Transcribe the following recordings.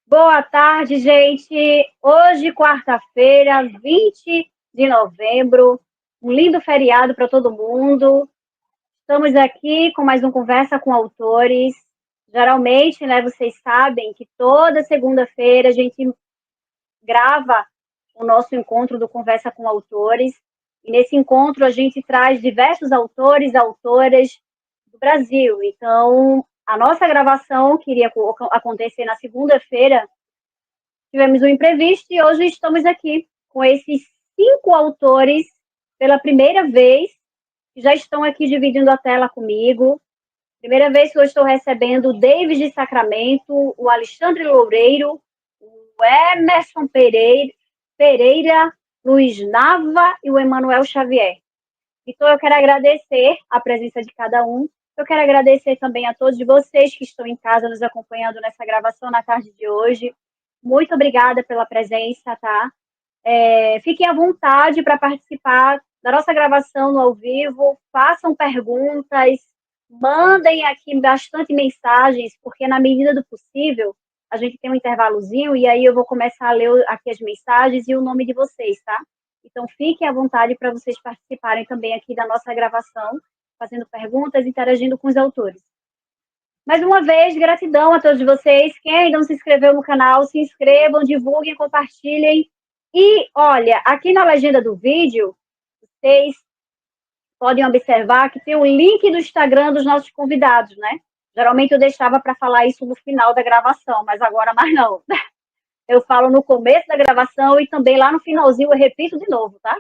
Boa tarde, gente. Hoje, quarta-feira, 20 de novembro, um lindo feriado para todo mundo. Estamos aqui com mais um Conversa com Autores. Geralmente, né, vocês sabem que toda segunda-feira a gente grava o nosso encontro do Conversa com Autores. E nesse encontro a gente traz diversos autores e autoras do Brasil. Então, a nossa gravação que iria acontecer na segunda-feira, tivemos um imprevisto e hoje estamos aqui com esses 5 autores pela primeira vez, que já estão aqui dividindo a tela comigo. Primeira vez que eu estou recebendo o David de Sacramento, o Alexandre Loureiro, o Emerson Pereira, Luiz Nava e o Emanuel Xavier. Então, eu quero agradecer a presença de cada um. Eu quero agradecer também a todos vocês que estão em casa nos acompanhando nessa gravação na tarde de hoje. Muito obrigada pela presença, tá? Fiquem à vontade para participar da nossa gravação no ao vivo, façam perguntas, mandem aqui bastante mensagens, porque na medida do possível, a gente tem um intervalozinho e aí eu vou começar a ler aqui as mensagens e o nome de vocês, tá? Então, fiquem à vontade para vocês participarem também aqui da nossa gravação, fazendo perguntas, interagindo com os autores. Mais uma vez, gratidão a todos vocês. Quem ainda não se inscreveu no canal, se inscrevam, divulguem, compartilhem. E, olha, aqui na legenda do vídeo, vocês podem observar que tem um link do Instagram dos nossos convidados, né? Geralmente eu deixava para falar isso no final da gravação, mas agora mais não. Eu falo no começo da gravação e também lá no finalzinho eu repito de novo, tá?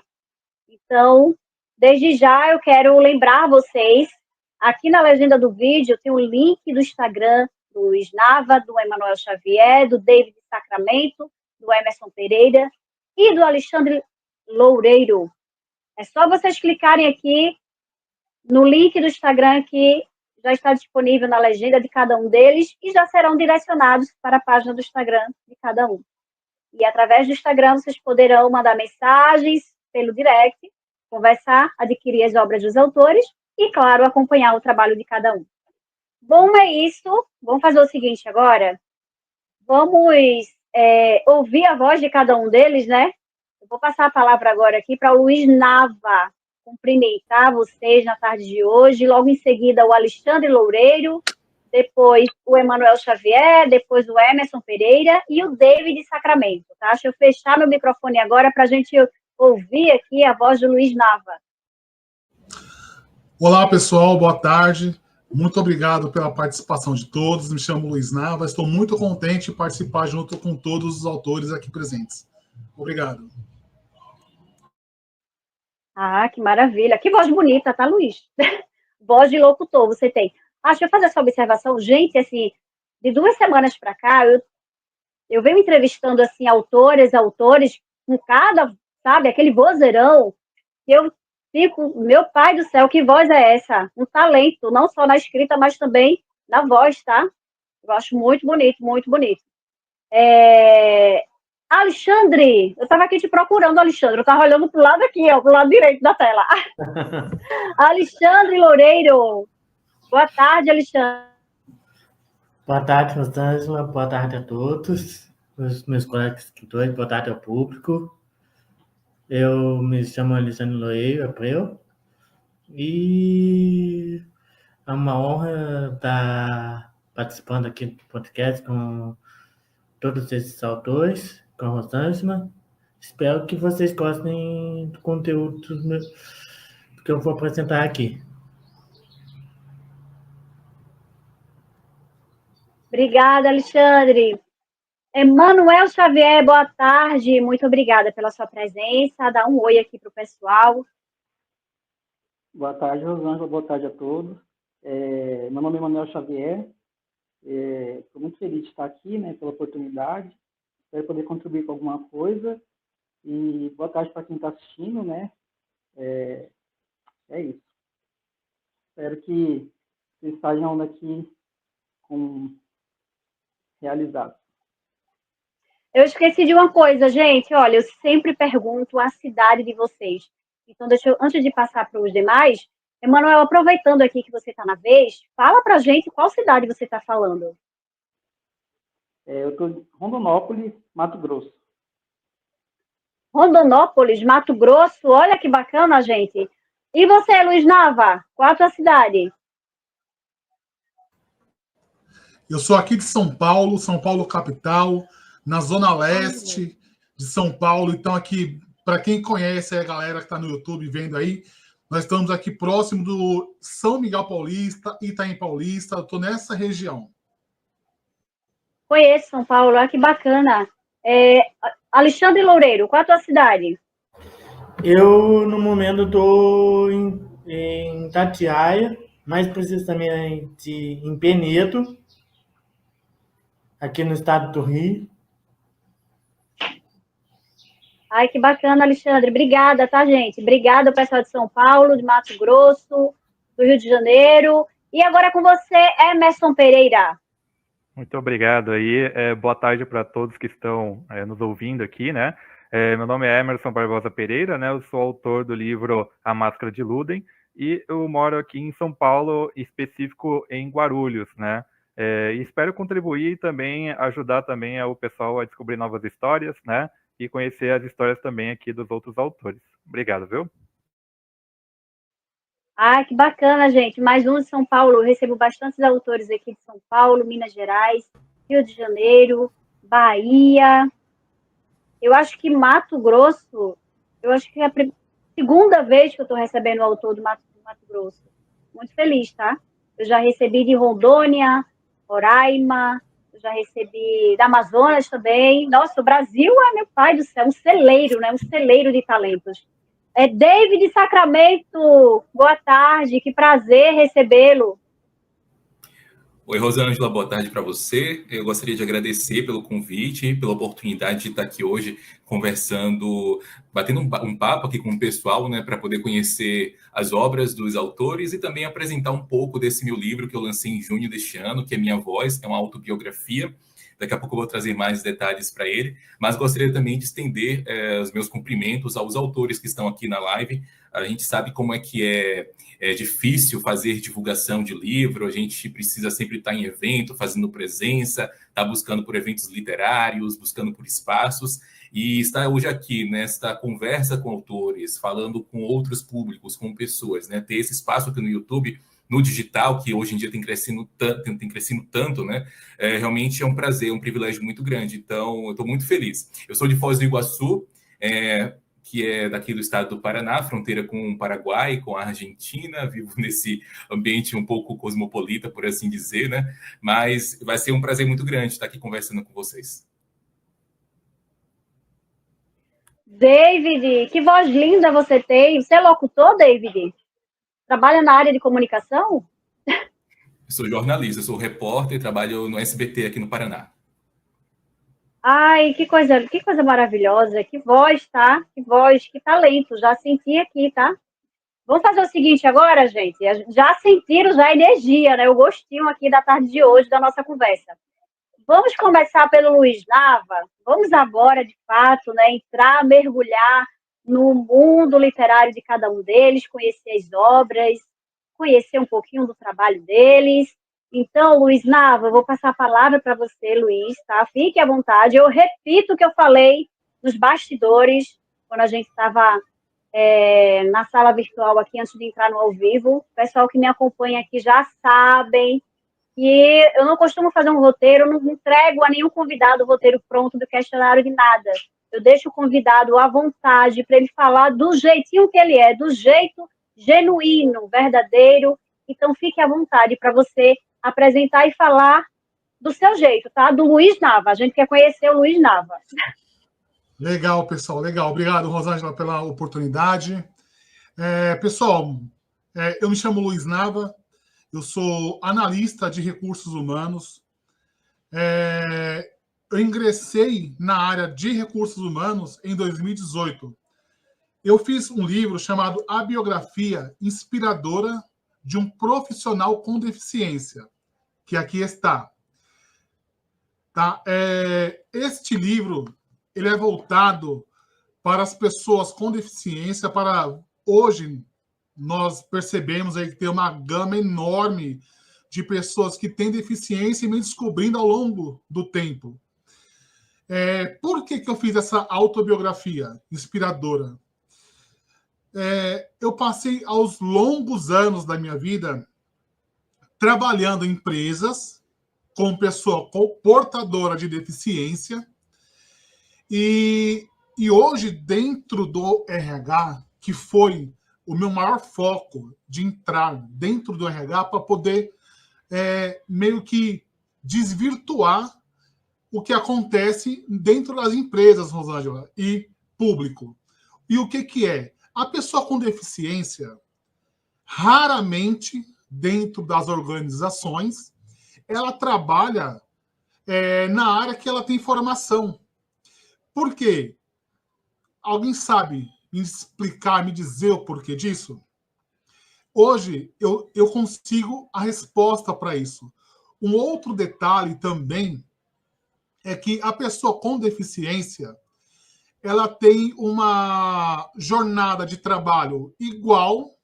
Então, desde já eu quero lembrar vocês, aqui na legenda do vídeo tem um link do Instagram do Luiz Nava, do Emanuel Xavier, do David Sacramento, do Emerson Pereira e do Alexandre Loureiro. É só vocês clicarem aqui no link do Instagram que já está disponível na legenda de cada um deles e já serão direcionados para a página do Instagram de cada um. E através do Instagram vocês poderão mandar mensagens pelo direct, conversar, adquirir as obras dos autores e, claro, acompanhar o trabalho de cada um. Bom, é isso. Vamos fazer o seguinte agora. Vamos ouvir a voz de cada um deles, né? Eu vou passar a palavra agora aqui para o Luiz Nava cumprimentar vocês na tarde de hoje. Logo em seguida, o Alexandre Loureiro, depois o Emanuel Xavier, depois o Emerson Pereira e o David Sacramento, tá? Deixa eu fechar meu microfone agora para a gente ouvir aqui a voz do Luiz Nava. Olá, pessoal, boa tarde. Muito obrigado pela participação de todos. Me chamo Luiz Nava, estou muito contente de participar junto com todos os autores aqui presentes. Obrigado. Ah, que maravilha. Que voz bonita, tá, Luiz? Voz de locutor você tem. Deixa eu fazer essa observação. Gente, assim, de 2 semanas para cá, eu venho entrevistando, assim, autores, com cada, sabe, aquele vozeirão, que eu fico, meu pai do céu, que voz é essa? Um talento, não só na escrita, mas também na voz, tá? Eu acho muito bonito, muito bonito. Alexandre, eu estava aqui te procurando, Alexandre, eu estava olhando para o lado aqui, ó, para o lado direito da tela. Alexandre Loureiro, boa tarde, Alexandre. Boa tarde, Rosângela, boa tarde a todos, os meus colegas escritores, boa tarde ao público. Eu me chamo Alexandre Loureiro Abreu e é uma honra estar participando aqui do podcast com todos esses autores, com a Rosângela. Espero que vocês gostem do conteúdo que eu vou apresentar aqui. Obrigada, Alexandre. Emanuel Xavier, boa tarde, muito obrigada pela sua presença. Dá um oi aqui para o pessoal. Boa tarde, Rosângela, boa tarde a todos. Meu nome é Emanuel Xavier, estou muito feliz de estar aqui, né, pela oportunidade, espero poder contribuir com alguma coisa, e boa tarde para quem está assistindo, né, é isso. Espero que vocês saiam daqui realizados. Eu esqueci de uma coisa, gente, olha, eu sempre pergunto a cidade de vocês. Então, antes de passar para os demais, Emanuel, aproveitando aqui que você está na vez, fala para a gente qual cidade você está falando. Eu estou em Rondonópolis, Mato Grosso. Rondonópolis, Mato Grosso, olha que bacana, gente. E você, Luiz Nava, qual a tua cidade? Eu sou aqui de São Paulo capital, na zona leste de São Paulo. Então, aqui, para quem conhece a galera que está no YouTube vendo aí, nós estamos aqui próximo do São Miguel Paulista, Itaim Paulista. Eu estou nessa região. Conheço São Paulo, olha que bacana. Alexandre Loureiro, qual a tua cidade? Eu, no momento, estou em Itatiaia, mais precisamente em Penedo, aqui no estado do Rio. Ai, que bacana, Alexandre. Obrigada, tá, gente? Obrigada, pessoal de São Paulo, de Mato Grosso, do Rio de Janeiro. E agora com você, Emerson Pereira. Muito obrigado aí. Boa tarde para todos que estão nos ouvindo aqui, né? Meu nome é Emerson Barbosa Pereira, né? Eu sou autor do livro A Máscara de Ludem e eu moro aqui em São Paulo, em específico em Guarulhos, né? E espero contribuir e também ajudar também o pessoal a descobrir novas histórias, né? E conhecer as histórias também aqui dos outros autores. Obrigado, viu? Ai, que bacana, gente. Mais um de São Paulo. Eu recebo bastantes autores aqui de São Paulo, Minas Gerais, Rio de Janeiro, Bahia. Eu acho que Mato Grosso, eu acho que é a segunda vez que eu estou recebendo o autor do Mato Grosso. Muito feliz, tá? Eu já recebi de Rondônia, Roraima, eu já recebi da Amazonas também. Nossa, o Brasil meu pai do céu, um celeiro, né? Um celeiro de talentos. David Sacramento, boa tarde, que prazer recebê-lo. Oi, Rosângela, boa tarde para você. Eu gostaria de agradecer pelo convite, pela oportunidade de estar aqui hoje conversando, batendo um papo aqui com o pessoal, né, para poder conhecer as obras dos autores e também apresentar um pouco desse meu livro que eu lancei em junho deste ano, que é Minha Voz, é uma autobiografia. Daqui a pouco eu vou trazer mais detalhes para ele, mas gostaria também de estender os meus cumprimentos aos autores que estão aqui na live. A gente sabe como é que é difícil fazer divulgação de livro, a gente precisa sempre estar em evento, fazendo presença, estar buscando por eventos literários, buscando por espaços, e estar hoje aqui nesta conversa com autores, falando com outros públicos, com pessoas, né? Ter esse espaço aqui no YouTube, no digital, que hoje em dia tem crescido tanto, né? Realmente é um prazer, um privilégio muito grande. Então, eu estou muito feliz. Eu sou de Foz do Iguaçu, que é daqui do estado do Paraná, fronteira com o Paraguai, com a Argentina, vivo nesse ambiente um pouco cosmopolita, por assim dizer, né? Mas vai ser um prazer muito grande estar aqui conversando com vocês. David, que voz linda você tem. Você é locutor, David? Trabalha na área de comunicação? Eu sou jornalista, sou repórter, trabalho no SBT aqui no Paraná. Ai, que coisa maravilhosa. Que voz, tá? Que voz, que talento. Já senti aqui, tá? Vamos fazer o seguinte agora, gente. Já sentiram já a energia, né? O gostinho aqui da tarde de hoje da nossa conversa. Vamos começar pelo Luiz Nava. Vamos agora, de fato, né, entrar, mergulhar no mundo literário de cada um deles, conhecer as obras, conhecer um pouquinho do trabalho deles. Então, Luiz Nava, eu vou passar a palavra para você, Luiz, tá? Fique à vontade. Eu repito o que eu falei nos bastidores, quando a gente estava na sala virtual aqui, antes de entrar no ao vivo. O pessoal que me acompanha aqui já sabem que eu não costumo fazer um roteiro, eu não entrego a nenhum convidado o roteiro pronto do questionário de nada. Eu deixo o convidado à vontade para ele falar do jeitinho que ele é, do jeito genuíno, verdadeiro. Então, fique à vontade para você apresentar e falar do seu jeito, tá? Do Luiz Nava. A gente quer conhecer o Luiz Nava. Legal, pessoal, legal. Obrigado, Rosângela, pela oportunidade. Pessoal, eu me chamo Luiz Nava, eu sou analista de recursos humanos. Eu ingressei na área de recursos humanos em 2018. Eu fiz um livro chamado A Biografia Inspiradora de um Profissional com Deficiência, que aqui está. Tá? Este livro ele é voltado para as pessoas com deficiência. Hoje, nós percebemos aí que tem uma gama enorme de pessoas que têm deficiência e me descobrindo ao longo do tempo. Por que eu fiz essa autobiografia inspiradora? Eu passei aos longos anos da minha vida trabalhando em empresas com pessoa portadora de deficiência e hoje, dentro do RH, que foi o meu maior foco de entrar dentro do RH para poder meio que desvirtuar o que acontece dentro das empresas, Rosângela, e público. E o que é? A pessoa com deficiência, raramente, dentro das organizações, ela trabalha na área que ela tem formação. Por quê? Alguém sabe me explicar, me dizer o porquê disso? Hoje, eu consigo a resposta para isso. Um outro detalhe também é que a pessoa com deficiência, ela tem uma jornada de trabalho igual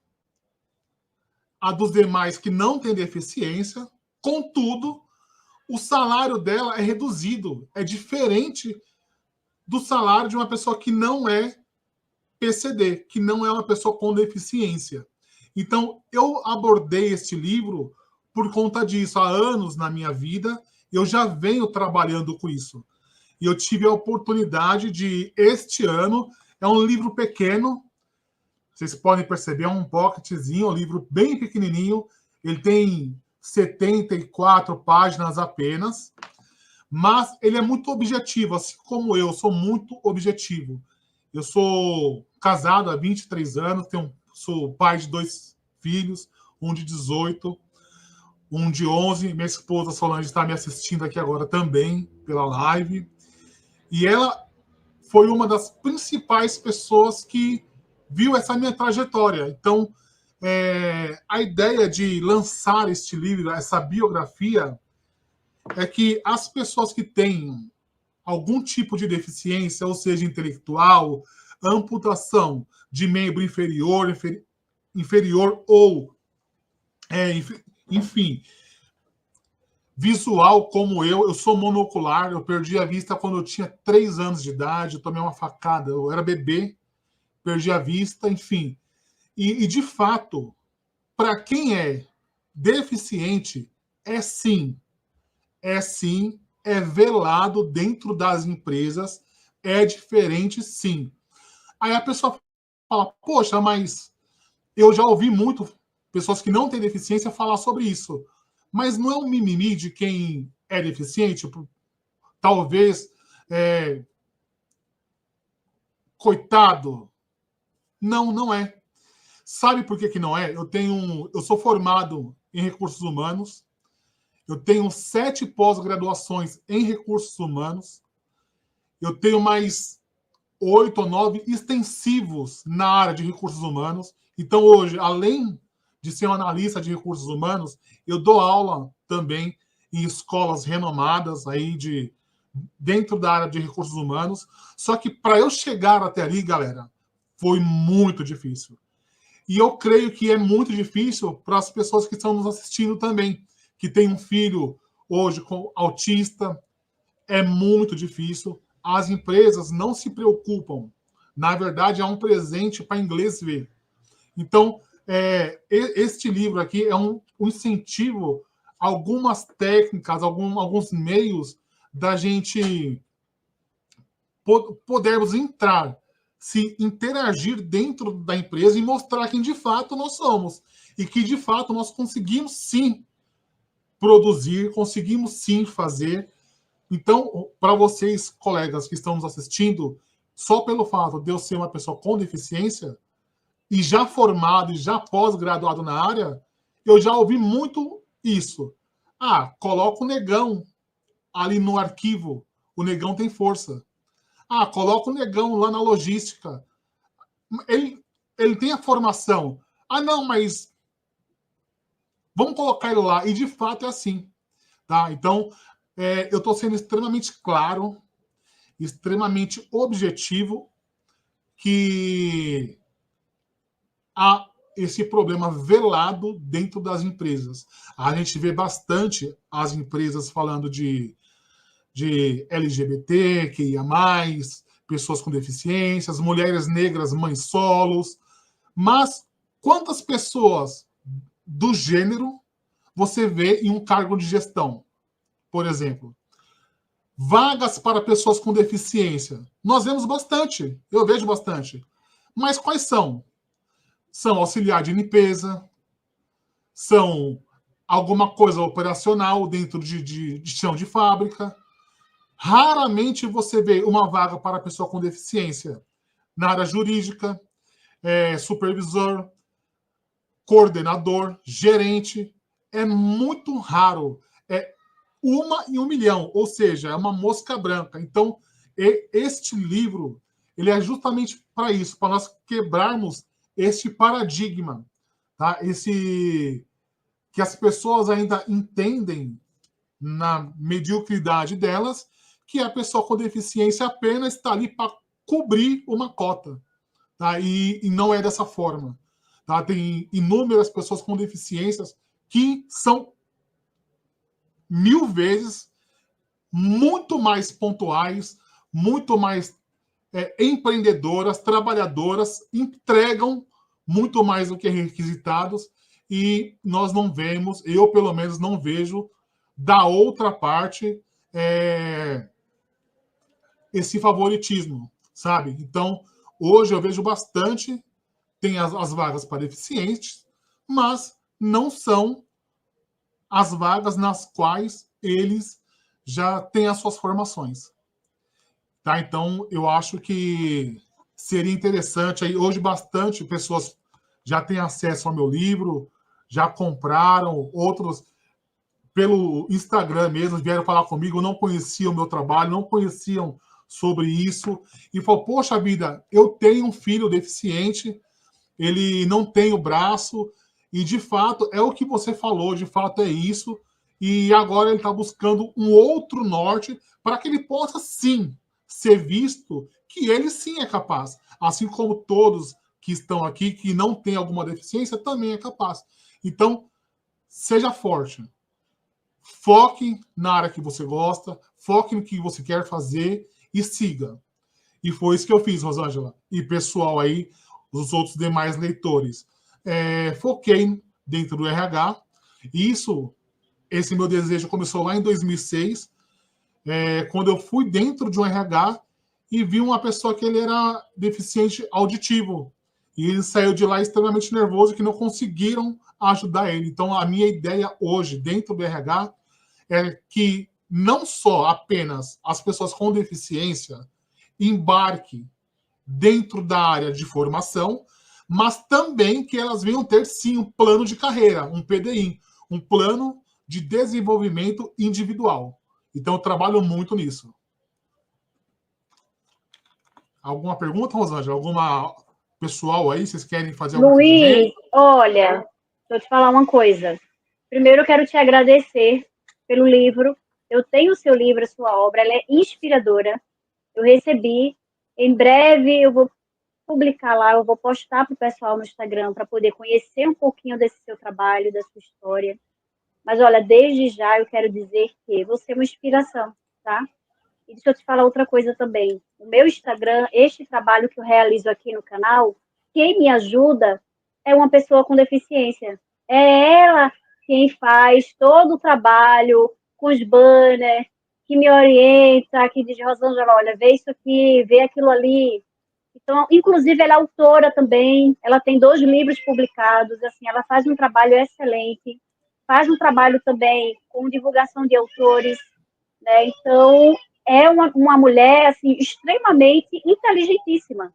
a dos demais que não têm deficiência, contudo, o salário dela é reduzido, é diferente do salário de uma pessoa que não é PCD, que não é uma pessoa com deficiência. Então, eu abordei este livro por conta disso. Há anos na minha vida, eu já venho trabalhando com isso. E eu tive a oportunidade de, este ano, é um livro pequeno, vocês podem perceber, é um pocketzinho, um livro bem pequenininho, ele tem 74 páginas apenas, mas ele é muito objetivo, assim como eu sou muito objetivo. Eu sou casado há 23 anos, sou pai de 2 filhos, um de 18, um de 11. Minha esposa Solange está me assistindo aqui agora também, pela live. E ela foi uma das principais pessoas que viu essa minha trajetória. Então, a ideia de lançar este livro, essa biografia, é que as pessoas que têm algum tipo de deficiência, ou seja, intelectual, amputação de membro inferior ou, enfim, visual como eu sou monocular, eu perdi a vista quando eu tinha 3 anos de idade, eu tomei uma facada, eu era bebê, perdi a vista, enfim. E de fato, para quem é deficiente, sim, é velado dentro das empresas, é diferente, sim. Aí a pessoa fala, poxa, mas eu já ouvi muito pessoas que não têm deficiência falar sobre isso. Mas não é um mimimi de quem é deficiente? Talvez, coitado. Não, não é. Sabe por que não é? Eu sou formado em recursos humanos, eu tenho 7 pós-graduações em recursos humanos, eu tenho mais 8 ou 9 extensivos na área de recursos humanos. Então, hoje, além de ser um analista de recursos humanos, eu dou aula também em escolas renomadas aí dentro da área de recursos humanos. Só que para eu chegar até ali, galera, foi muito difícil. E eu creio que é muito difícil para as pessoas que estão nos assistindo também, que tem um filho hoje com autista, é muito difícil. As empresas não se preocupam. Na verdade, é um presente para inglês ver. Então, este livro aqui é um incentivo a algumas técnicas, alguns meios da gente podermos entrar, se interagir dentro da empresa e mostrar quem de fato nós somos. E que de fato nós conseguimos sim produzir, conseguimos sim fazer. Então, para vocês, colegas que estão nos assistindo, só pelo fato de eu ser uma pessoa com deficiência, e já formado e já pós-graduado na área, eu já ouvi muito isso. Coloca o negão ali no arquivo, o negão tem força. Coloca o negão lá na logística. Ele tem a formação. Não, mas vamos colocar ele lá. E de fato é assim. Tá? Então, eu estou sendo extremamente claro, extremamente objetivo, que esse problema velado dentro das empresas. A gente vê bastante as empresas falando de LGBT, QIA+, pessoas com deficiências, mulheres negras, mães solos, mas quantas pessoas do gênero você vê em um cargo de gestão? Por exemplo, vagas para pessoas com deficiência. Nós vemos bastante, eu vejo bastante. Mas quais são? São auxiliar de limpeza, são alguma coisa operacional dentro de chão de fábrica. Raramente você vê uma vaga para pessoa com deficiência na área jurídica, supervisor, coordenador, gerente. É muito raro. É 1 em 1 milhão, ou seja, é uma mosca branca. Então, este livro ele é justamente para isso, para nós quebrarmos este paradigma, tá? Que as pessoas ainda entendem na mediocridade delas, que a pessoa com deficiência apenas está ali para cobrir uma cota, tá? E não é dessa forma. Tá? Tem inúmeras pessoas com deficiências que são 1000 vezes muito mais pontuais, muito mais empreendedoras, trabalhadoras, entregam muito mais do que requisitados, e nós não vemos, eu pelo menos não vejo, da outra parte, esse favoritismo, sabe? Então, hoje eu vejo bastante, tem as vagas para deficientes, mas não são as vagas nas quais eles já têm as suas formações. Tá? Então, eu acho que seria interessante. Aí, hoje, bastante pessoas já têm acesso ao meu livro, já compraram, outros pelo Instagram mesmo vieram falar comigo, não conheciam o meu trabalho, não conheciam sobre isso, e falou, poxa vida, eu tenho um filho deficiente, ele não tem o braço, e de fato, é o que você falou, de fato é isso, e agora ele está buscando um outro norte para que ele possa, sim, ser visto que ele sim é capaz. Assim como todos que estão aqui, que não têm alguma deficiência, também é capaz. Então, seja forte. Foque na área que você gosta, foque no que você quer fazer e siga. E foi isso que eu fiz, Rosângela. E pessoal aí, os outros demais leitores. Foquei dentro do RH. E esse meu desejo começou lá em 2006, quando eu fui dentro de um RH e vi uma pessoa que ele era deficiente auditivo. E ele saiu de lá extremamente nervoso, que não conseguiram ajudar ele. Então, a minha ideia hoje, dentro do RH, é que não só apenas as pessoas com deficiência embarquem dentro da área de formação, mas também que elas venham ter, sim, um plano de carreira, um PDI, um plano de desenvolvimento individual. Então, eu trabalho muito nisso. Alguma pergunta, Rosângela? Alguma pessoal aí? Vocês querem fazer algum Luiz, olha, deixa eu te falar uma coisa. Primeiro, eu quero te agradecer pelo livro. Eu tenho o seu livro, a sua obra, ela é inspiradora. Eu recebi. Em breve, eu vou publicar lá, eu vou postar para o pessoal no Instagram para poder conhecer um pouquinho desse seu trabalho, da sua história. Mas, olha, desde já eu quero dizer que você é uma inspiração, tá? E deixa eu te falar outra coisa também. O meu Instagram, este trabalho que eu realizo aqui no canal, quem me ajuda é uma pessoa com deficiência. É ela quem faz todo o trabalho com os banners, que me orienta, que diz, Rosângela, olha, vê isso aqui, vê aquilo ali. Então, inclusive, ela é autora também, ela tem 2 livros publicados, assim, ela faz um trabalho excelente, faz um trabalho também com divulgação de autores, né? Então, é uma mulher, assim, extremamente inteligentíssima,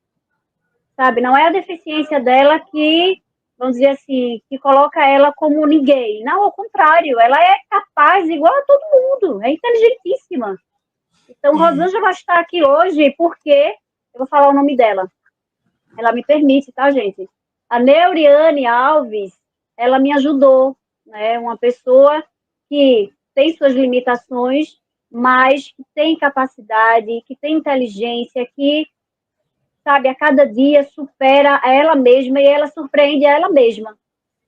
sabe? Não é a deficiência dela que, vamos dizer assim, que coloca ela como ninguém. Não, ao contrário, ela é capaz, igual a todo mundo, é inteligentíssima. Então, Rosângela está aqui hoje porque, eu vou falar o nome dela, ela me permite, tá, gente? A Neuriane Alves, ela me ajudou, né? Uma pessoa que tem suas limitações, mas que tem capacidade, que tem inteligência, que sabe, a cada dia supera ela mesma e ela surpreende a ela mesma.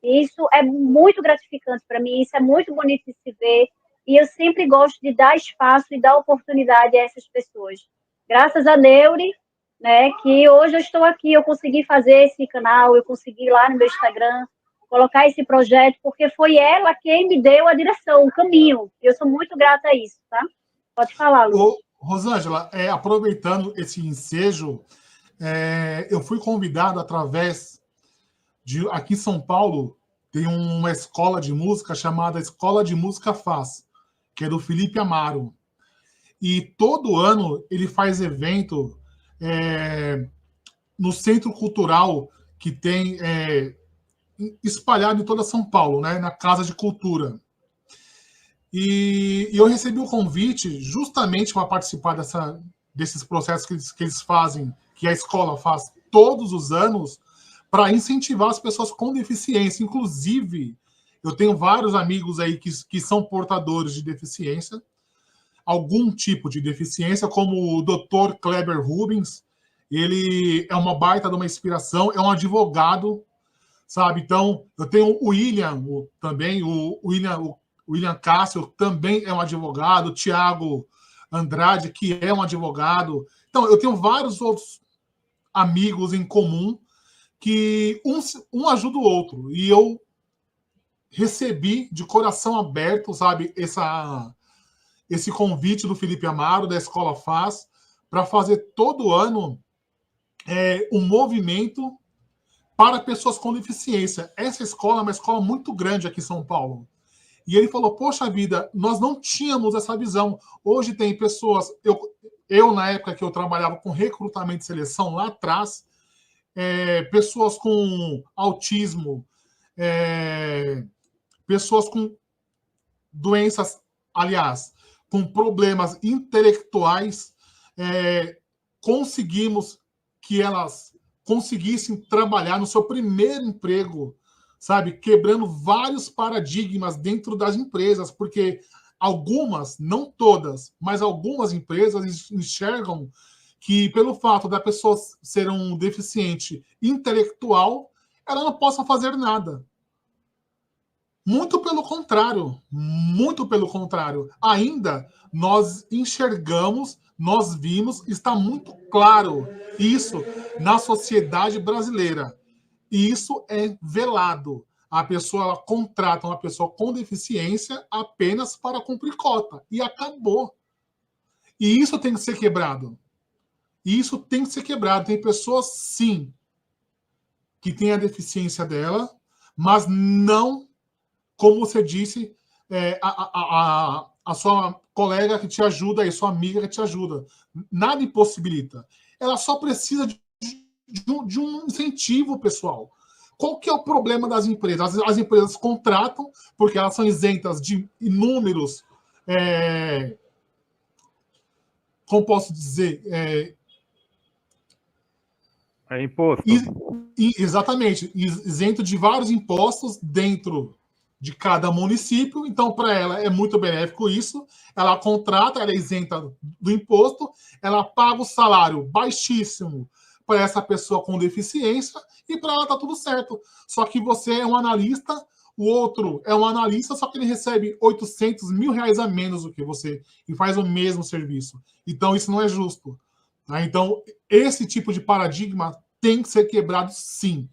Isso é muito gratificante para mim, isso é muito bonito de se ver, e eu sempre gosto de dar espaço e dar oportunidade a essas pessoas. Graças a Neuri, né, que hoje eu estou aqui, eu consegui fazer esse canal, eu consegui ir lá no meu Instagram, colocar esse projeto, porque foi ela quem me deu a direção, o caminho. Eu sou muito grata a isso, tá? Pode falar, Lu. Rosângela, aproveitando esse ensejo, eu fui convidado através de... Aqui em São Paulo, tem uma escola de música chamada Escola de Música Faz, que é do Felipe Amaro. E todo ano ele faz evento no Centro Cultural que tem espalhado em toda São Paulo, né, na Casa de Cultura. E eu recebi o convite justamente para participar desses processos que eles fazem, que a escola faz todos os anos, para incentivar as pessoas com deficiência. Inclusive, eu tenho vários amigos aí que são portadores de deficiência, algum tipo de deficiência, como o Dr. Kleber Rubens. Ele é uma baita de uma inspiração, é um advogado, sabe? Então, eu tenho o William também, o William Cássio também é um advogado, o Tiago Andrade, que é um advogado. Então, eu tenho vários outros amigos em comum que um ajuda o outro. E eu recebi de coração aberto, sabe, esse convite do Felipe Amaro, da Escola Faz, para fazer todo ano um movimento para pessoas com deficiência. Essa escola é uma escola muito grande aqui em São Paulo. E ele falou, poxa vida, nós não tínhamos essa visão. Hoje tem pessoas... Eu na época que eu trabalhava com recrutamento e seleção, lá atrás, pessoas com autismo, pessoas com doenças, aliás, com problemas intelectuais, conseguimos que elas conseguissem trabalhar no seu primeiro emprego, sabe? Quebrando vários paradigmas dentro das empresas, porque algumas, não todas, mas algumas empresas enxergam que pelo fato da pessoa ser um deficiente intelectual, ela não possa fazer nada. Muito pelo contrário, muito pelo contrário. Ainda nós enxergamos, nós vimos, está muito claro isso na sociedade brasileira. E isso é velado. A pessoa ela contrata uma pessoa com deficiência apenas para cumprir cota. E acabou. E isso tem que ser quebrado. Isso tem que ser quebrado. Tem pessoas, sim, que têm a deficiência dela, mas não, como você disse, a sua colega que te ajuda, a sua amiga que te ajuda. Nada impossibilita. Ela só precisa de um incentivo, pessoal. Qual que é o problema das empresas? As empresas contratam, porque elas são isentas de inúmeros, como posso dizer... imposto. Exatamente. Isento de vários impostos dentro de cada município. Então, para ela é muito benéfico isso. Ela contrata, ela é isenta do imposto, ela paga o salário baixíssimo para essa pessoa com deficiência e para ela está tudo certo. Só que você é um analista, o outro é um analista, só que ele recebe 800 mil reais a menos do que você e faz o mesmo serviço. Então, isso não é justo. Tá? Então, esse tipo de paradigma tem que ser quebrado, sim.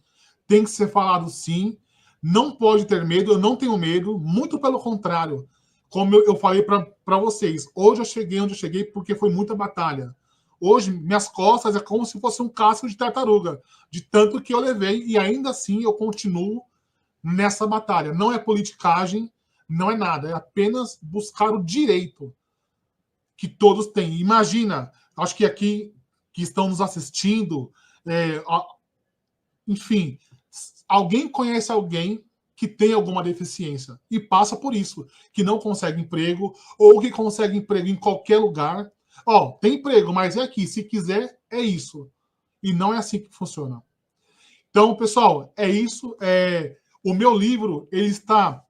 Tem que ser falado, sim. Não pode ter medo, eu não tenho medo, muito pelo contrário. Como eu falei para vocês, hoje eu cheguei onde eu cheguei porque foi muita batalha. Hoje, minhas costas é como se fosse um casco de tartaruga, de tanto que eu levei, e ainda assim eu continuo nessa batalha. Não é politicagem, não é nada, é apenas buscar o direito que todos têm. Imagina, acho que aqui que estão nos assistindo, enfim, alguém conhece alguém que tem alguma deficiência e passa por isso, que não consegue emprego ou que consegue emprego em qualquer lugar. Tem emprego, mas é aqui, se quiser, é isso. E não é assim que funciona. Então, pessoal, é isso. O meu livro ele está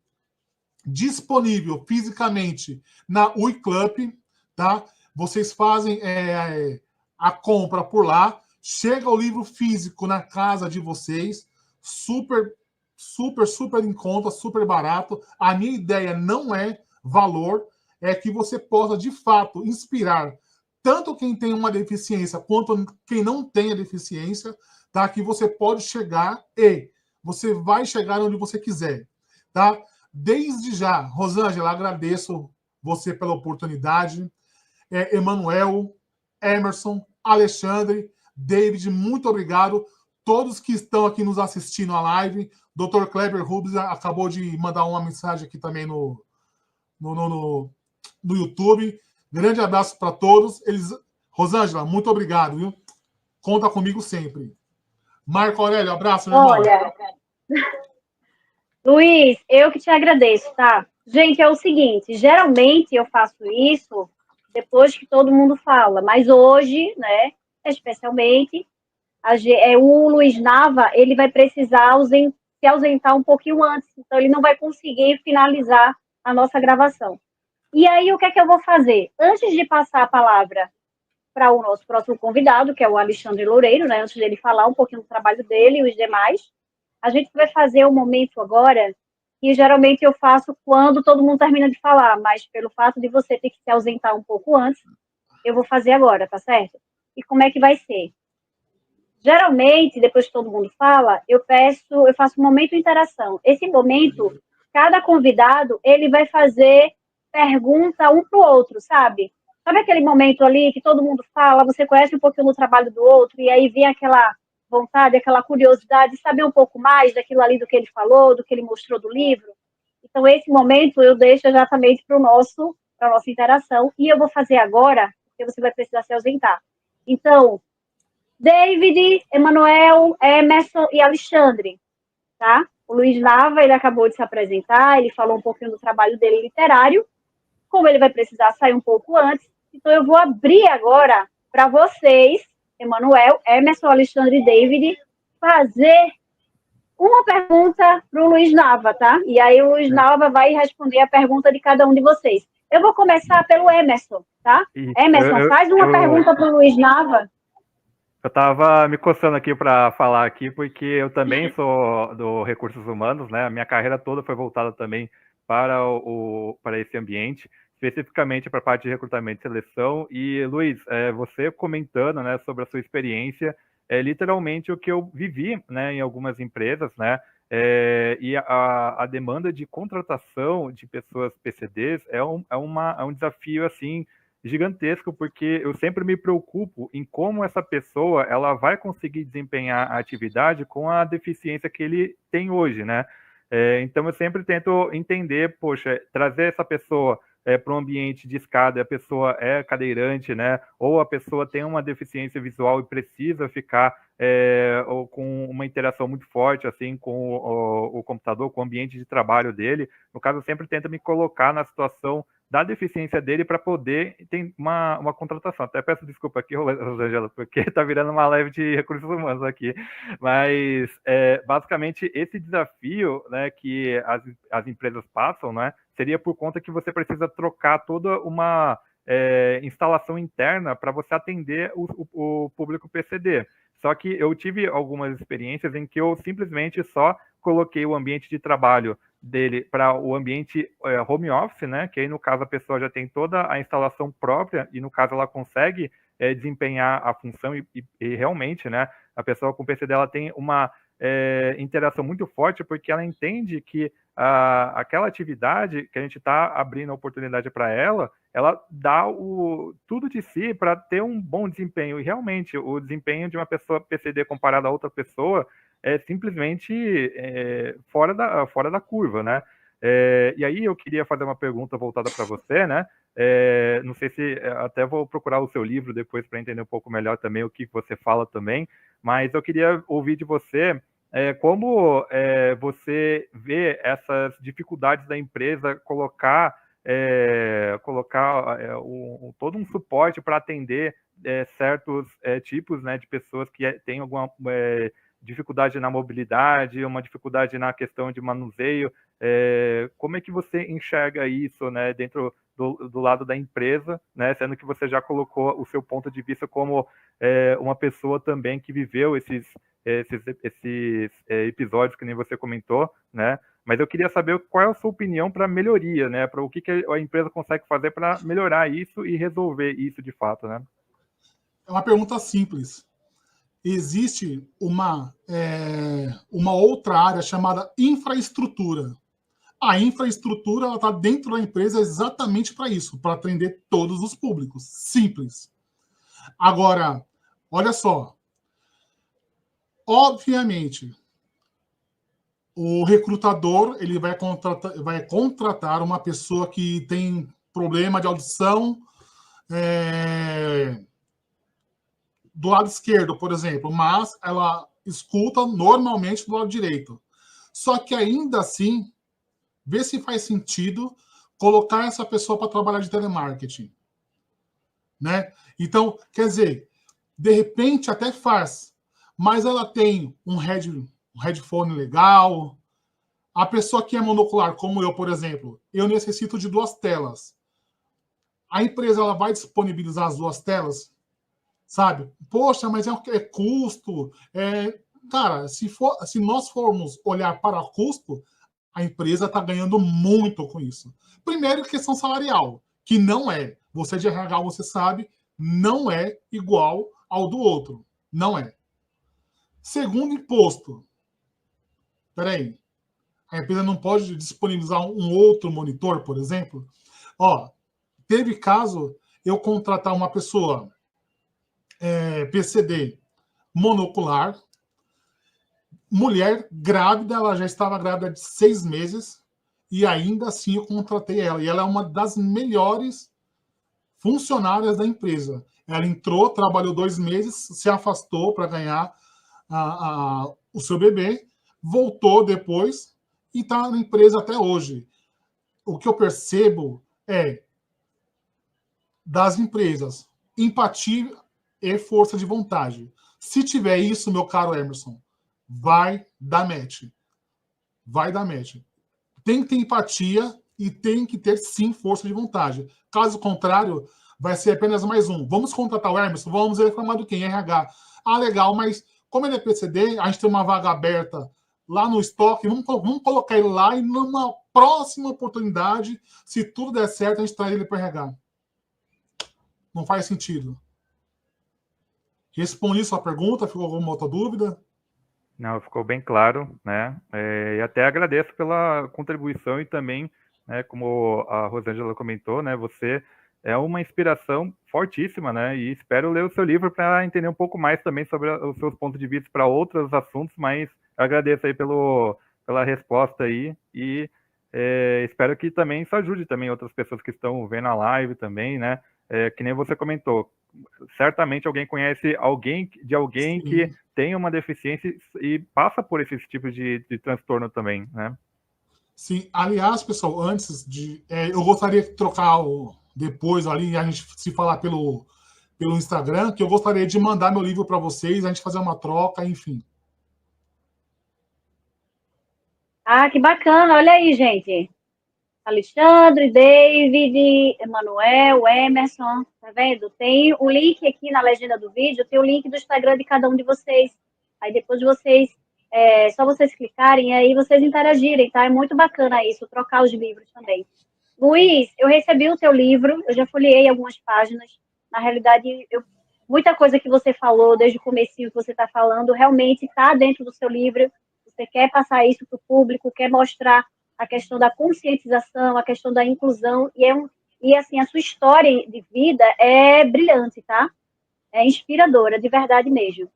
disponível fisicamente na UI Club, tá? Vocês fazem a compra por lá. Chega o livro físico na casa de vocês, super, super, super em conta, super barato. A minha ideia não é valor, é que você possa, de fato, inspirar tanto quem tem uma deficiência quanto quem não tem a deficiência, tá? Que você pode chegar e você vai chegar onde você quiser, tá? Desde já, Rosângela, agradeço você pela oportunidade. Emanuel, Emerson, Alexandre, David, muito obrigado. Todos que estão aqui nos assistindo à live. Dr. Kleber Rubens acabou de mandar uma mensagem aqui também no YouTube. Grande abraço para todos. Rosângela, muito obrigado, viu? Conta comigo sempre. Marco Aurélio, abraço, meu irmão. Olha, Luiz, eu que te agradeço, tá? Gente, é o seguinte, geralmente eu faço isso depois que todo mundo fala, mas hoje, né, especialmente, o Luiz Nava, ele vai precisar se ausentar um pouquinho antes, então ele não vai conseguir finalizar a nossa gravação. E aí, o que é que eu vou fazer? Antes de passar a palavra para o nosso próximo convidado, que é o Alexandre Loureiro, né, antes dele falar um pouquinho do trabalho dele e os demais, a gente vai fazer um momento agora que geralmente eu faço quando todo mundo termina de falar, mas pelo fato de você ter que se ausentar um pouco antes, eu vou fazer agora, tá certo? E como é que vai ser? Geralmente, depois que todo mundo fala, eu faço um momento de interação. Esse momento, cada convidado, ele vai fazer pergunta um para o outro, sabe? Sabe aquele momento ali que todo mundo fala, você conhece um pouquinho do trabalho do outro, e aí vem aquela vontade, aquela curiosidade de saber um pouco mais daquilo ali do que ele falou, do que ele mostrou do livro. Então, esse momento eu deixo exatamente para a nossa interação, e eu vou fazer agora, porque você vai precisar se ausentar. Então, David, Emanuel, Emerson e Alexandre, tá? O Luiz Nava, ele acabou de se apresentar, ele falou um pouquinho do trabalho dele literário, como ele vai precisar sair um pouco antes, então eu vou abrir agora para vocês, Emanuel, Emerson, Alexandre e David, fazer uma pergunta para o Luiz Nava, tá? E aí o Luiz Nava vai responder a pergunta de cada um de vocês. Eu vou começar pelo Emerson, tá? Emerson, faz uma pergunta para o Luiz Nava. Eu estava me coçando aqui para falar aqui, porque eu também sou do Recursos Humanos, né? A minha carreira toda foi voltada também para esse ambiente, especificamente para a parte de recrutamento e seleção. E, Luiz, você comentando, né, sobre a sua experiência, é literalmente o que eu vivi, né, em algumas empresas, né? E a demanda de contratação de pessoas PCDs é um desafio, assim, gigantesco, porque eu sempre me preocupo em como essa pessoa ela vai conseguir desempenhar a atividade com a deficiência que ele tem hoje, né? Então eu sempre tento entender, poxa, trazer essa pessoa para um ambiente de escada, a pessoa é cadeirante, né? Ou a pessoa tem uma deficiência visual e precisa ficar ou com uma interação muito forte assim com o computador, com o ambiente de trabalho dele. No caso, eu sempre tento me colocar na situação da deficiência dele para poder ter uma contratação. Até peço desculpa aqui, Rosângela, porque está virando uma live de recursos humanos aqui. Mas, basicamente, esse desafio, né, que as empresas passam, né, seria por conta que você precisa trocar toda uma instalação interna para você atender o público PCD. Só que eu tive algumas experiências em que eu simplesmente só coloquei o ambiente de trabalho dele para o ambiente home office, né? Que aí no caso a pessoa já tem toda a instalação própria e no caso ela consegue desempenhar a função e realmente, né? A pessoa com o PC dela tem uma interação muito forte porque ela entende que aquela atividade que a gente está abrindo a oportunidade para ela dá tudo de si para ter um bom desempenho. E realmente o desempenho de uma pessoa PCD comparado a outra pessoa é simplesmente fora da curva, né? E aí eu queria fazer uma pergunta voltada para você, né? Não sei se até vou procurar o seu livro depois para entender um pouco melhor também o que você fala também, mas eu queria ouvir de você como você vê essas dificuldades da empresa colocar todo um suporte para atender certos tipos, né, de pessoas que têm alguma dificuldade na mobilidade, uma dificuldade na questão de manuseio. Como é que você enxerga isso, né, dentro do lado da empresa, né, sendo que você já colocou o seu ponto de vista como uma pessoa também que viveu esses episódios que nem você comentou, né? Mas eu queria saber qual é a sua opinião para melhoria, né? Para o que a empresa consegue fazer para melhorar isso e resolver isso de fato, né? É uma pergunta simples. Existe uma outra área chamada infraestrutura. A infraestrutura está dentro da empresa exatamente para isso, para atender todos os públicos. Simples. Agora, olha só. Obviamente, o recrutador ele vai contratar uma pessoa que tem problema de audição do lado esquerdo, por exemplo, mas ela escuta normalmente do lado direito. Só que ainda assim, vê se faz sentido colocar essa pessoa para trabalhar de telemarketing. Né? Então, quer dizer, de repente até faz, mas ela tem um headphone legal. A pessoa que é monocular, como eu, por exemplo, eu necessito de 2 telas. A empresa ela vai disponibilizar as 2 telas? Sabe? Poxa, mas é custo. Cara, se nós formos olhar para custo, a empresa está ganhando muito com isso. Primeiro, questão salarial, que não é. Você de RH, você sabe, não é igual ao do outro. Não é. Segundo, imposto. Peraí. A empresa não pode disponibilizar um outro monitor, por exemplo? Ó, teve caso eu contratar uma pessoa PCD monocular, mulher grávida, ela já estava grávida de 6 meses, e ainda assim eu contratei ela. E ela é uma das melhores funcionárias da empresa. Ela entrou, trabalhou 2 meses, se afastou para ganhar o seu bebê, voltou depois e está na empresa até hoje. O que eu percebo das empresas, empatia e força de vontade. Se tiver isso, meu caro Emerson, vai dar match. Vai dar match. Tem que ter empatia e tem que ter, sim, força de vontade. Caso contrário, vai ser apenas mais um. Vamos contratar o Emerson? Vamos reclamar do quem? RH. Ah, legal, mas como ele é PCD, a gente tem uma vaga aberta lá no estoque, vamos colocar ele lá e numa próxima oportunidade, se tudo der certo, a gente traz ele para o RH. Não faz sentido. Respondi sua pergunta? Ficou alguma outra dúvida? Não, ficou bem claro, né? E até agradeço pela contribuição e também, né, como a Rosângela comentou, né, você é uma inspiração fortíssima, né? E espero ler o seu livro para entender um pouco mais também sobre os seus pontos de vista para outros assuntos, mas agradeço aí pela resposta aí e espero que também isso ajude também outras pessoas que estão vendo a live também, né? Que nem você comentou, certamente alguém conhece alguém Sim. Que tem uma deficiência e passa por esses tipos de transtorno também, né? Sim, aliás, pessoal, antes de... eu gostaria de trocar depois ali, a gente se falar pelo Instagram, que eu gostaria de mandar meu livro para vocês, a gente fazer uma troca, enfim. Ah, que bacana, olha aí, gente. Alexandre, David, Emanuel, Emerson, tá vendo? Tem o link aqui na legenda do vídeo, tem o link do Instagram de cada um de vocês. Aí depois de vocês, só vocês clicarem e aí vocês interagirem, tá? É muito bacana isso, trocar os livros também. Luiz, eu recebi o teu livro, eu já folheei algumas páginas. Na realidade, muita coisa que você falou desde o comecinho que você está falando, realmente está dentro do seu livro. Você quer passar isso para o público, quer mostrar a questão da conscientização, a questão da inclusão, e assim, a sua história de vida é brilhante, tá? É inspiradora, de verdade mesmo.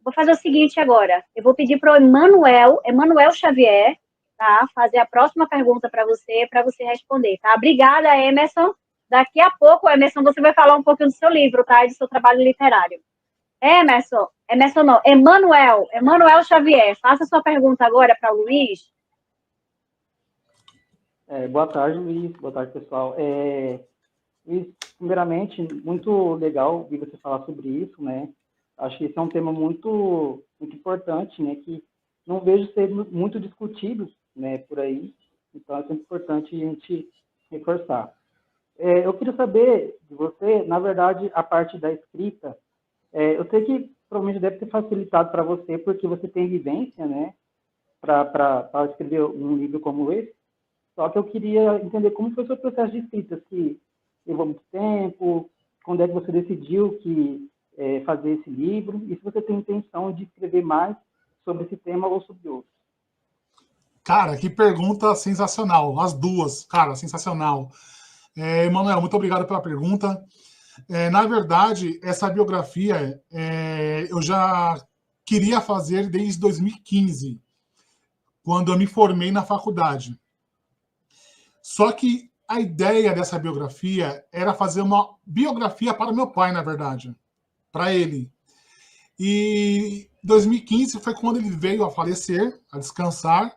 Vou fazer o seguinte agora, eu vou pedir para o Emanuel Xavier, tá? Fazer a próxima pergunta para você responder, tá? Obrigada, Emerson. Daqui a pouco, Emerson, você vai falar um pouquinho do seu livro, tá? E do seu trabalho literário. Emerson não, Emanuel Xavier, faça sua pergunta agora para o Luiz. Boa tarde, Luiz. Boa tarde, pessoal. Luiz, primeiramente, muito legal ouvir você falar sobre isso, né? Acho que esse é um tema muito, muito importante, né, que não vejo ser muito discutido, né, por aí. Então, é sempre importante a gente reforçar. Eu queria saber de você, na verdade, a parte da escrita. Eu sei que provavelmente deve ter facilitado para você, porque você tem vivência, né, para escrever um livro como esse. Só que eu queria entender como foi o seu processo de escrita, se levou muito tempo, quando é que você decidiu que fazer esse livro, e se você tem intenção de escrever mais sobre esse tema ou sobre outros. Cara, que pergunta sensacional. As duas, cara, sensacional. Emanuel, muito obrigado pela pergunta. Na verdade, essa biografia eu já queria fazer desde 2015, quando eu me formei na faculdade. Só que a ideia dessa biografia era fazer uma biografia para meu pai, na verdade, para ele. E 2015 foi quando ele veio a falecer, a descansar,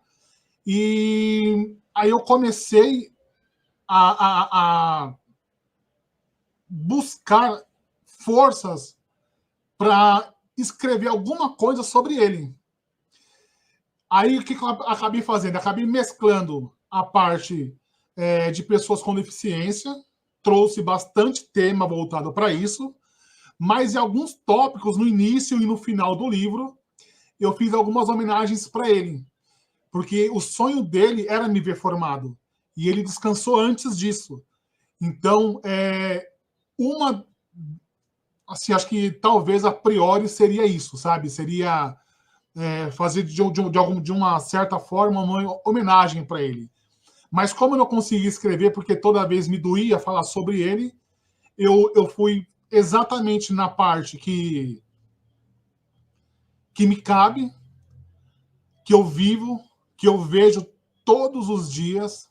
e aí eu comecei a buscar forças para escrever alguma coisa sobre ele. Aí o que eu acabei fazendo? Acabei mesclando a parte de pessoas com deficiência, trouxe bastante tema voltado para isso, mas em alguns tópicos, no início e no final do livro, eu fiz algumas homenagens para ele, porque o sonho dele era me ver formado, e ele descansou antes disso. Então, assim, acho que talvez a priori seria isso, sabe? Seria fazer de uma certa forma uma homenagem para ele. Mas como eu não consegui escrever, porque toda vez me doía falar sobre ele, eu fui exatamente na parte que me cabe, que eu vivo, que eu vejo todos os dias,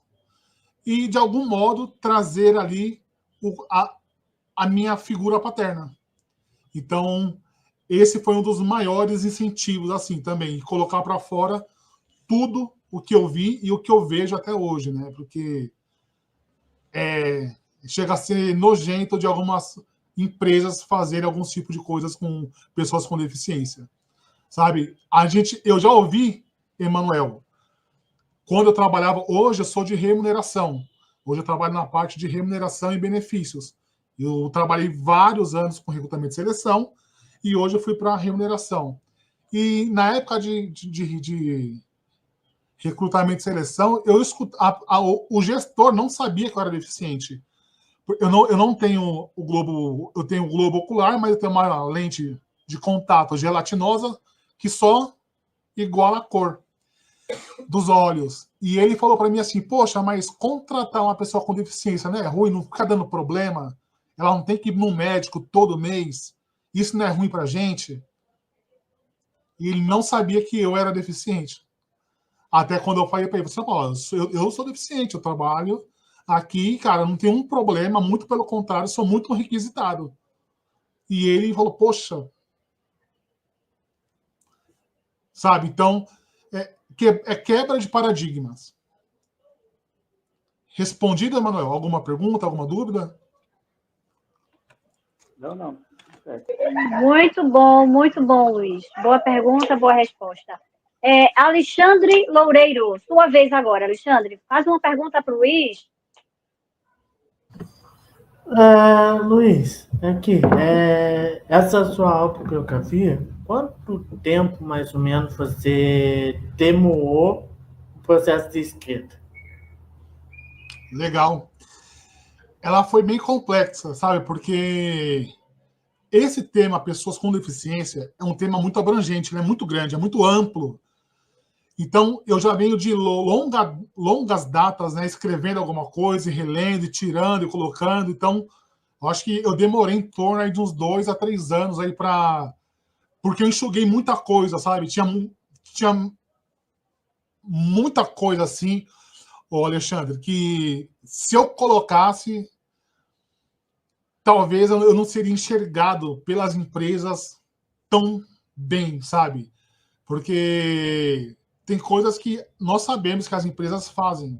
e de algum modo trazer ali a minha figura paterna. Então, esse foi um dos maiores incentivos, assim, também, colocar para fora tudo o que eu vi e o que eu vejo até hoje, né? Porque chega a ser nojento de algumas empresas fazerem alguns tipos de coisas com pessoas com deficiência, sabe? Eu já ouvi, Emanuel, quando eu trabalhava, hoje eu sou de remuneração, hoje eu trabalho na parte de remuneração e benefícios. Eu trabalhei vários anos com recrutamento e seleção e hoje eu fui para remuneração. E na época de recrutamento e seleção, o gestor não sabia que eu era deficiente. Eu não tenho o globo, eu tenho o globo ocular, mas eu tenho uma lente de contato gelatinosa que só iguala a cor dos olhos. E ele falou para mim assim, poxa, mas contratar uma pessoa com deficiência não é ruim, não fica dando problema, ela não tem que ir no médico todo mês, isso não é ruim para a gente? E ele não sabia que eu era deficiente. Até quando eu falei para ele, eu sou deficiente, eu trabalho aqui, cara, não tem um problema, muito pelo contrário, sou muito requisitado. E ele falou, poxa, sabe? Então, quebra de paradigmas. Respondido, Emanuel? Alguma pergunta, alguma dúvida? Não. Certo. Muito bom, Luiz. Boa pergunta, boa resposta. Alexandre Loureiro, sua vez agora. Alexandre, faz uma pergunta para o Luiz. Luiz, aqui, essa sua autobiografia, quanto tempo mais ou menos você demorou o processo de escrita? Legal. Ela foi bem complexa, sabe? Porque esse tema, pessoas com deficiência, é um tema muito abrangente, né? Muito grande, é muito amplo. Então, eu já venho de longas datas, né? Escrevendo alguma coisa, e relendo, e tirando, e colocando. Então, eu acho que eu demorei em torno aí de uns 2 a 3 anos aí porque eu enxuguei muita coisa, sabe? Tinha muita coisa assim, ô Alexandre, que se eu colocasse, talvez eu não seria enxergado pelas empresas tão bem, sabe? Porque tem coisas que nós sabemos que as empresas fazem,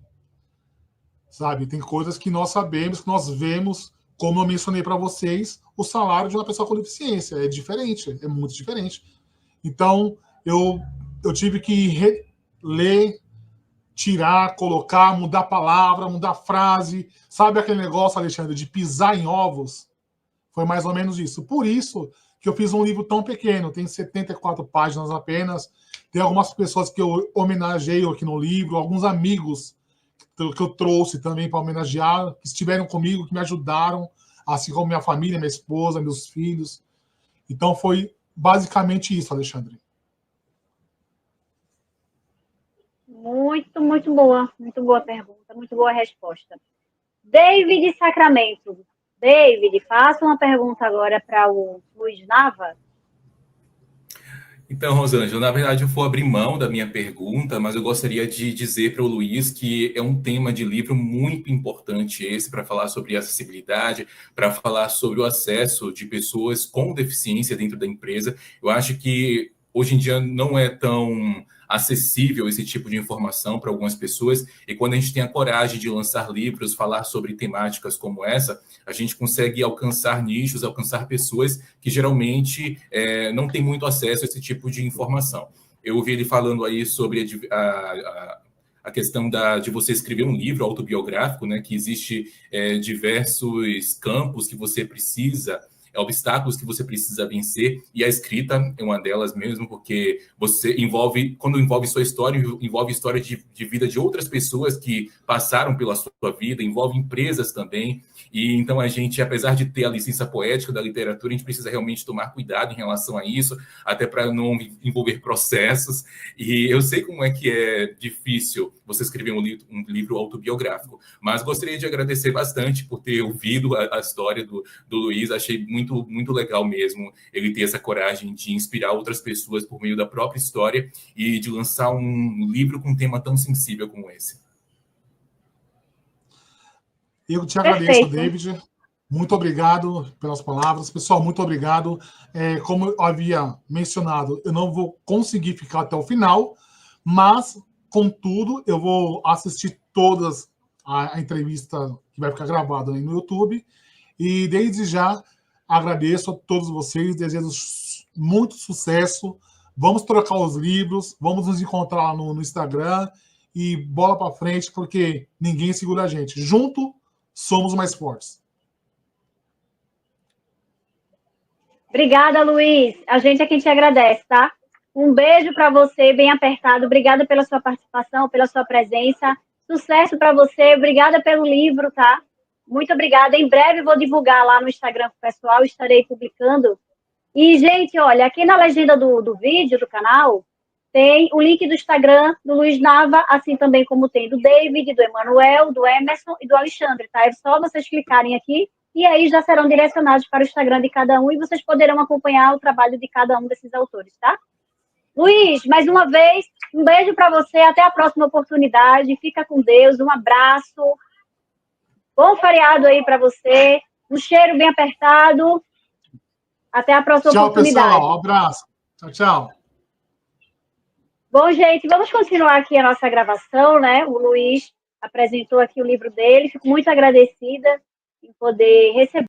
sabe? Tem coisas que nós sabemos, que nós vemos como eu mencionei para vocês, o salário de uma pessoa com deficiência é diferente, é muito diferente. Então, eu tive que ler, tirar, colocar, mudar palavra, mudar frase. Sabe aquele negócio, Alexandre, de pisar em ovos? Foi mais ou menos isso. Por isso que eu fiz um livro tão pequeno, tem 74 páginas apenas. Tem algumas pessoas que eu homenageio aqui no livro, alguns amigos que eu trouxe também para homenagear, que estiveram comigo, que me ajudaram, assim como minha família, minha esposa, meus filhos. Então foi basicamente isso, Alexandre. Muito boa pergunta, muito boa resposta. David Sacramento. David, faça uma pergunta agora para o Luiz Nava. Então, Rosângela, na verdade eu vou abrir mão da minha pergunta, mas eu gostaria de dizer para o Luiz que é um tema de livro muito importante esse para falar sobre acessibilidade, para falar sobre o acesso de pessoas com deficiência dentro da empresa. Eu acho que hoje em dia não é tão acessível esse tipo de informação para algumas pessoas, e quando a gente tem a coragem de lançar livros, falar sobre temáticas como essa, a gente consegue alcançar nichos, alcançar pessoas que geralmente não têm muito acesso a esse tipo de informação. Eu ouvi ele falando aí sobre a questão de você escrever um livro autobiográfico, né, que existe diversos campos que você precisa, obstáculos que você precisa vencer, e a escrita é uma delas mesmo, porque quando envolve sua história, envolve história de vida de outras pessoas que passaram pela sua vida, envolve empresas também, e então a gente, apesar de ter a licença poética da literatura, a gente precisa realmente tomar cuidado em relação a isso, até para não envolver processos, e eu sei como é que é difícil você escrever um livro autobiográfico, mas gostaria de agradecer bastante por ter ouvido a história do Luiz, achei muito legal mesmo ele ter essa coragem de inspirar outras pessoas por meio da própria história e de lançar um livro com um tema tão sensível como esse. Eu te agradeço, David. Muito obrigado pelas palavras. Pessoal, muito obrigado. Como eu havia mencionado, eu não vou conseguir ficar até o final, mas, contudo, eu vou assistir todas a entrevista que vai ficar gravada no YouTube. E, desde já, agradeço a todos vocês, desejo muito sucesso. Vamos trocar os livros, vamos nos encontrar lá no Instagram e bola para frente, porque ninguém segura a gente. Junto, somos mais fortes. Obrigada, Luiz. A gente é quem te agradece, tá? Um beijo para você, bem apertado. Obrigada pela sua participação, pela sua presença. Sucesso para você. Obrigada pelo livro, tá? Muito obrigada. Em breve vou divulgar lá no Instagram pro pessoal, estarei publicando. E, gente, olha, aqui na legenda do vídeo, do canal, tem o link do Instagram do Luiz Nava, assim também como tem do David, do Emanuel, do Emerson e do Alexandre, tá? É só vocês clicarem aqui e aí já serão direcionados para o Instagram de cada um e vocês poderão acompanhar o trabalho de cada um desses autores, tá? Luiz, mais uma vez, um beijo para você, até a próxima oportunidade, fica com Deus, um abraço, bom feriado aí para você, um cheiro bem apertado, até a próxima oportunidade. Tchau, pessoal, um abraço, tchau. Bom, gente, vamos continuar aqui a nossa gravação, né? O Luiz apresentou aqui o livro dele, fico muito agradecida em poder receber